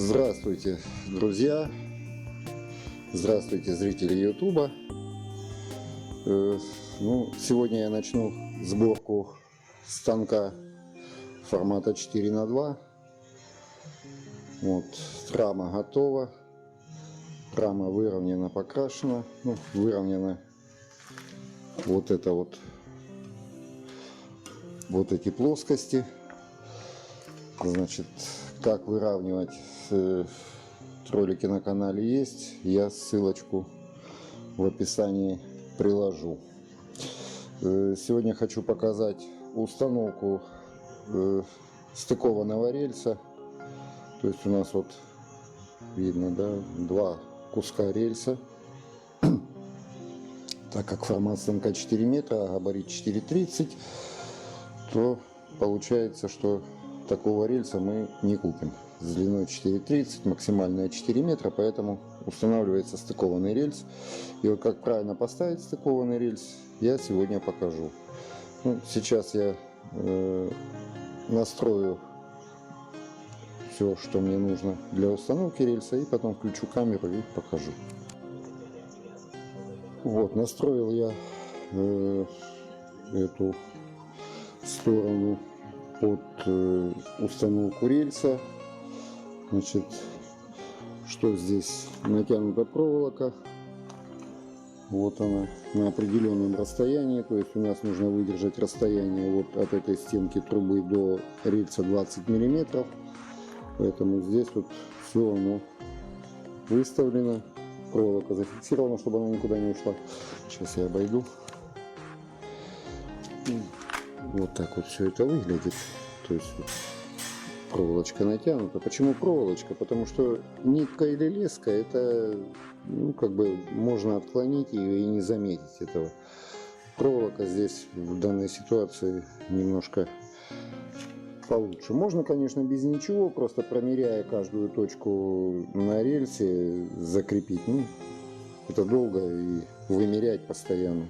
Здравствуйте, друзья! Здравствуйте, зрители Ютуба! Сегодня я начну сборку станка формата 4х2. Вот, рама готова. Рама выровнена, покрашена. Выровнена вот это вот эти плоскости. Значит, как выравнивать, ролики на канале есть. Я ссылочку в описании приложу. Сегодня хочу показать установку стыкованного рельса. То есть у нас вот видно, да, два куска рельса. Так как формат станка 4 метра, а габарит 4,30, то получается, что такого рельса мы не купим. С длиной 4,30, максимальная 4 метра, поэтому устанавливается стыкованный рельс. И вот как правильно поставить стыкованный рельс, я сегодня покажу. Сейчас я настрою все, что мне нужно для установки рельса, и потом включу камеру и покажу. Вот, настроил я эту сторону под установку рельса. Значит, что здесь? Натянута проволока. Вот она на определенном расстоянии. То есть у нас нужно выдержать расстояние вот от этой стенки трубы до рельса 20 миллиметров. Поэтому здесь вот все оно выставлено. Проволока зафиксирована, чтобы она никуда не ушла. Сейчас я обойду. Вот так вот все это выглядит. То есть проволочка натянута. Почему проволочка? Потому что нитка или леска, это как бы можно отклонить ее и не заметить этого. Проволока здесь в данной ситуации немножко получше. Можно, конечно, без ничего, просто промеряя каждую точку на рельсе, закрепить. Это долго и вымерять постоянно.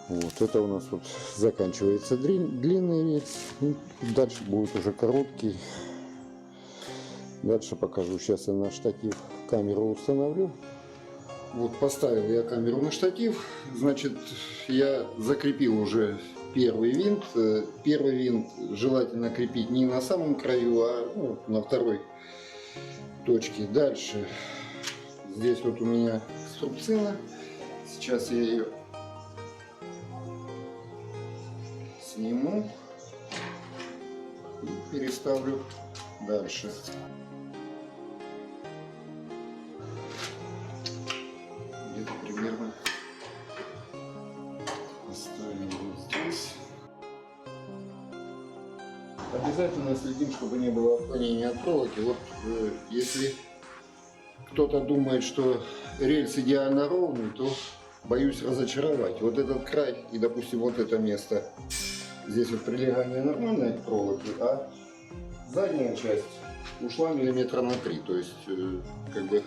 Вот это у нас вот заканчивается длинный рельс. Дальше будет уже короткий. Дальше покажу. Сейчас я на штатив камеру установлю. Вот поставил я камеру на штатив. Значит, я закрепил уже первый винт. Первый винт желательно крепить не на самом краю, а на второй точке. Дальше здесь вот у меня струбцина. Сейчас я ее сниму и переставлю дальше. Где-то примерно оставим вот здесь. Обязательно следим, чтобы не было отклонения от проволоки. Вот если кто-то думает, что рельс идеально ровный, то боюсь разочаровать. Вот этот край и, допустим, вот это место. Здесь вот прилегание нормальной проволоки, а задняя часть ушла миллиметра на 3. То есть, как бы,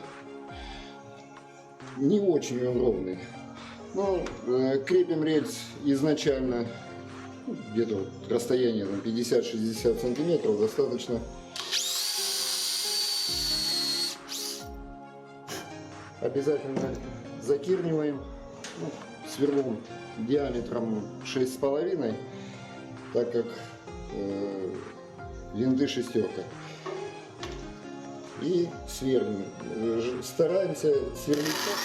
не очень он ровный. Но крепим рельс изначально где-то вот расстояние на 50-60 сантиметров достаточно. Обязательно закирниваем сверлом диаметром 6,5, так как винты шестерка. И сверлим. Стараемся сверлить так,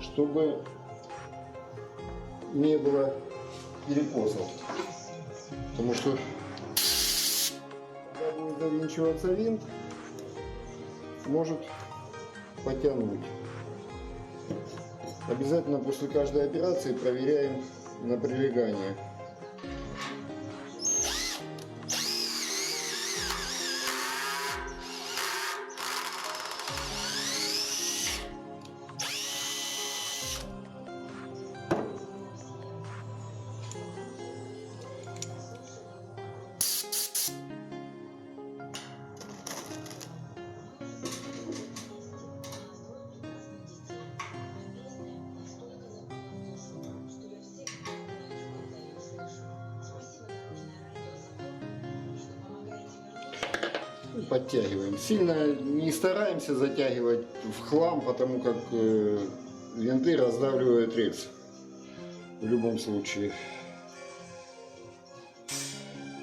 чтобы не было перекосов. Потому что когда будет завинчиваться винт, может потянуть. Обязательно после каждой операции проверяем на прилегание. подтягиваем. Сильно не стараемся затягивать в хлам, потому как винты раздавливают рельс. В любом случае.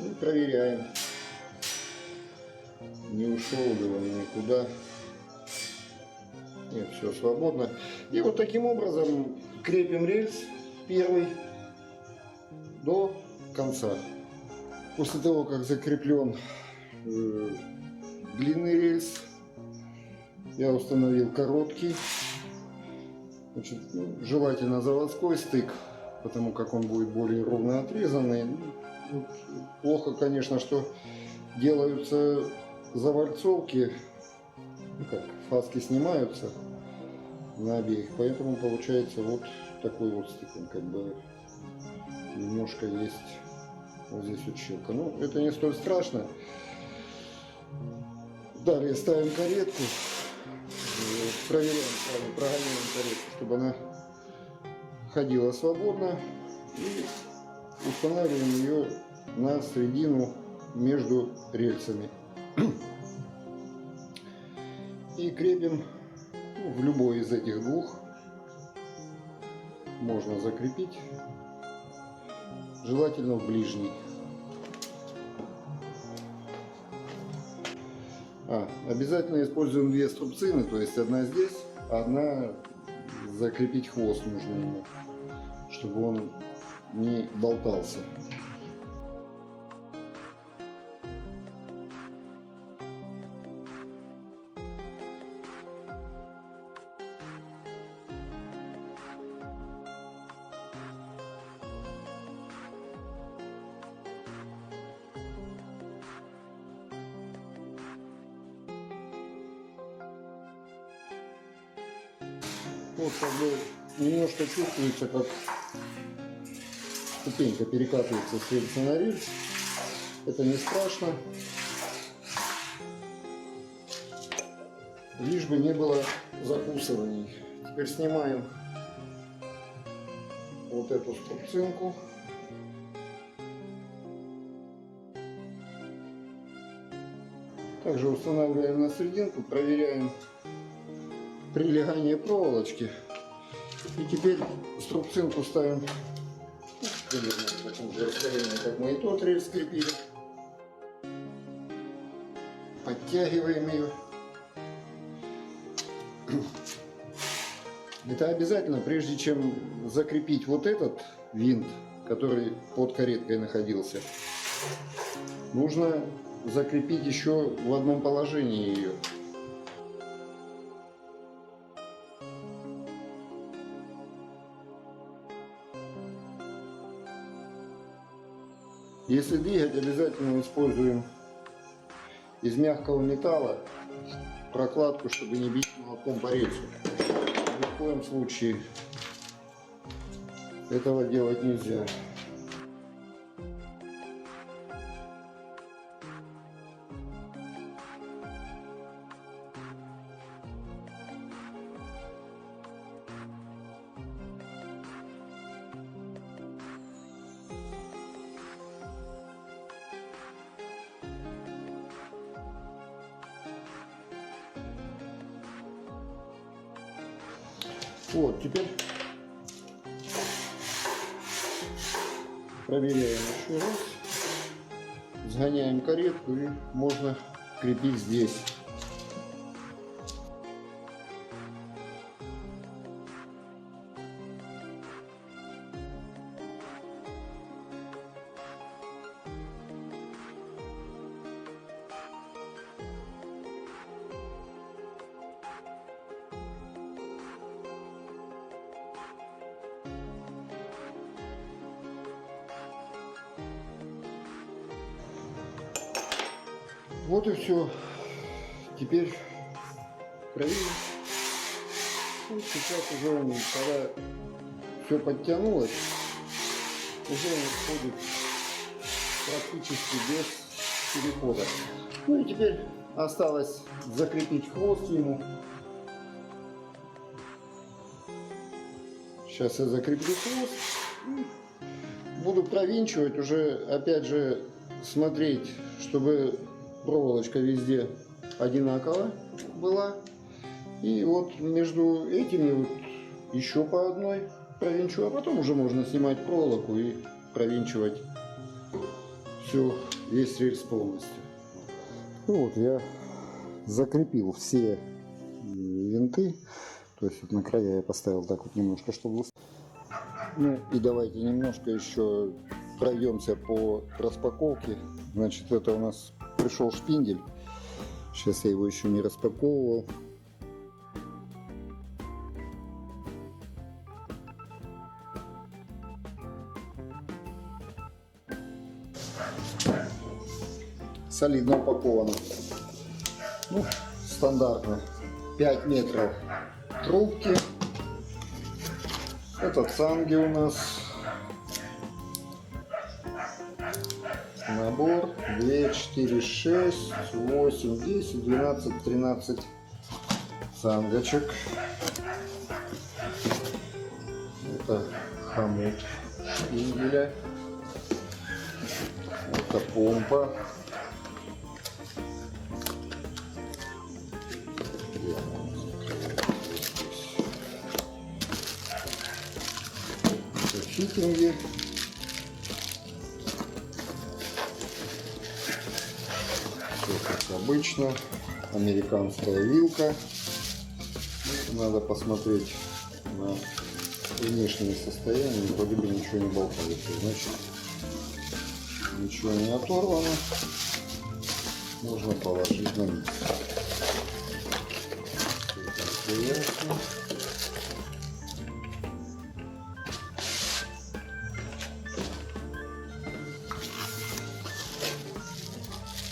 И проверяем. Не ушел ли он никуда. Нет, все свободно. И вот таким образом крепим рельс первый до конца. После того, как закреплен длинный рельс, я установил короткий. Значит, желательно заводской стык, потому как он будет более ровно отрезанный. Плохо, конечно, что делаются завальцовки, фаски снимаются на обеих, поэтому получается вот такой вот стык. Он как бы немножко есть вот здесь вот щелка. Ну, это не столь страшно. Далее ставим каретку, проверяем, прогоняем каретку, чтобы она ходила свободно, и устанавливаем ее на середину между рельсами. И крепим в любой из этих двух. Можно закрепить, желательно в ближний. Обязательно используем две струбцины, то есть одна здесь, одна закрепить хвост нужно ему, чтобы он не болтался. Вот как бы немножко чувствуется, как ступенька перекатывается с рельса на рельс. Это не страшно. Лишь бы не было закусываний. Теперь снимаем вот эту струбцинку. Также устанавливаем на серединку, проверяем прилегание проволочки. И теперь струбцинку ставим примерно в таком же расстоянии, как мы и тот рельс скрепили. Подтягиваем ее. Это обязательно, прежде чем закрепить вот этот винт, который под кареткой находился, нужно закрепить еще в одном положении ее. Если двигать, обязательно используем из мягкого металла прокладку, чтобы не бить молотком по рельсу. Ни в коем случае этого делать нельзя. Вот, теперь проверяем еще раз, сгоняем каретку и можно крепить здесь. Вот и все. Теперь проверим. Вот сейчас уже он, когда все подтянулось, уже он ходит практически без перехода. Ну и теперь осталось закрепить хвост ему. Сейчас я закреплю хвост. Буду провинчивать, уже опять же смотреть, чтобы проволочка везде одинаково была. И вот между этими вот еще по одной провинчиваю, а потом уже можно снимать проволоку и провинчивать все, весь рельс полностью. Ну вот я закрепил все винты, то есть вот на края я поставил так вот немножко, чтобы... Ну и давайте немножко еще пройдемся по распаковке. Значит, это у нас пришел шпиндель, сейчас я его еще не распаковывал. Солидно упаковано. Ну, стандартно 5 метров трубки. Это цанги у нас. Набор 2, 4, 6, 8, 10, 12, 13 цангочек. Это хомут шпинделя. Это помпа. Фитинги. Все как обычно. Американская вилка. Надо посмотреть на внешнее состояние. Вроде бы ничего не болтается. Значит, ничего не оторвано. Можно положить на место. Все ясно.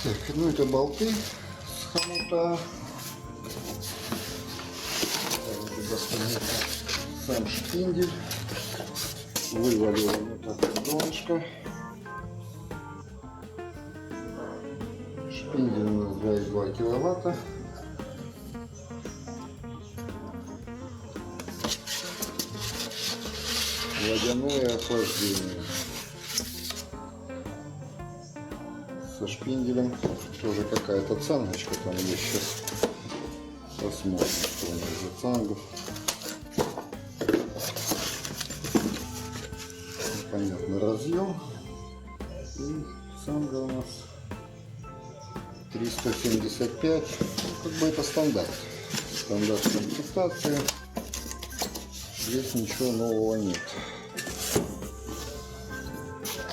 Так, ну это болты с хомута. Сам шпиндель. Вывалил вот так донышко. Шпиндель у нас 2,2 киловатта. Водяное охлаждение. Со шпинделем тоже какая-то цангочка там есть. Сейчас посмотрим, что у нас за цангов. Понятно, разъем. И цанга у нас 375. Ну, как бы это стандарт. Стандарт комплектации. Здесь ничего нового нет.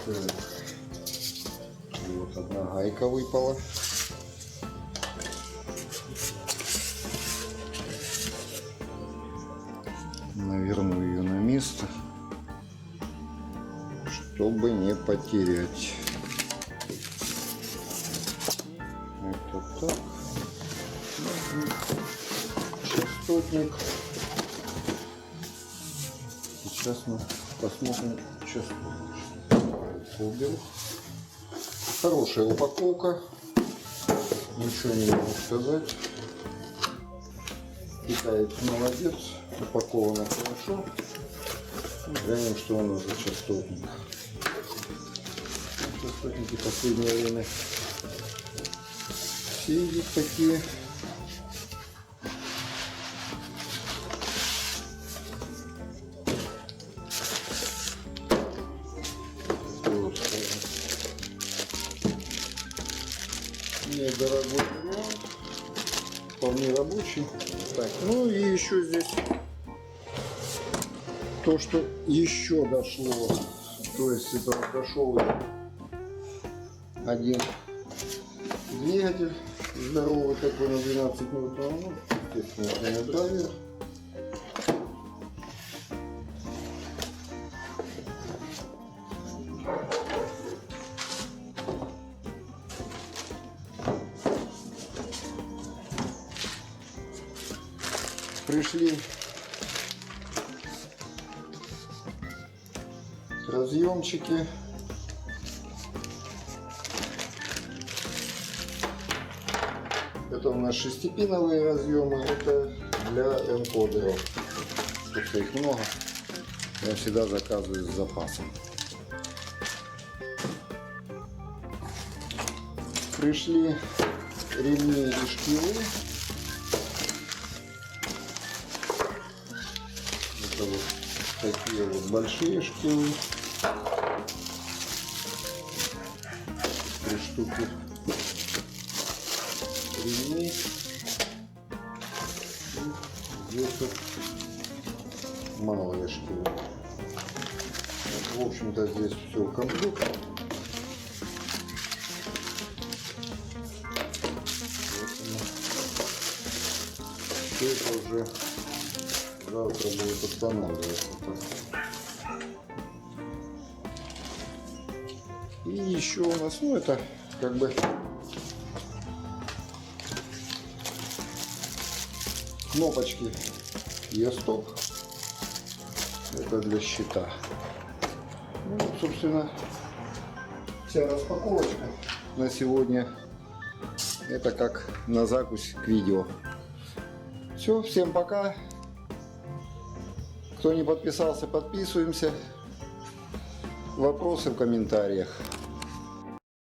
Так. Вот одна гайка выпала. Наверну ее на место, чтобы не потерять. Это так. Частотник. Сейчас мы посмотрим частотник. Убил. Хорошая упаковка, ничего не могу сказать. Китаец молодец, упаковано хорошо. Глянем, что у нас за частотник. Частотники в последнее время все есть такие. Недорогой вариант, вполне рабочий. Так, ну и еще здесь то, что еще дошло, то есть это дошел один двигатель здоровый такой на 12 минут, ну, естественно, это не драйвер. Пришли разъемчики. Это у нас 6-пиновые разъемы. Это для энкодеров. Тут их много. Я всегда заказываю с запасом. Пришли ремни и шкивы. Это вот такие вот большие шкивы. 3 штуки ремней. И здесь вот малые шкивы. Вот, в общем-то, здесь все комплект. Все это уже завтра будет устанавливаться. И еще у нас, ну это как бы кнопочки E-Stop. Это для щита. Ну, собственно, вся распаковочка на сегодня. Это как на закусь к видео. Все, всем пока. Кто не подписался, подписываемся. Вопросы в комментариях.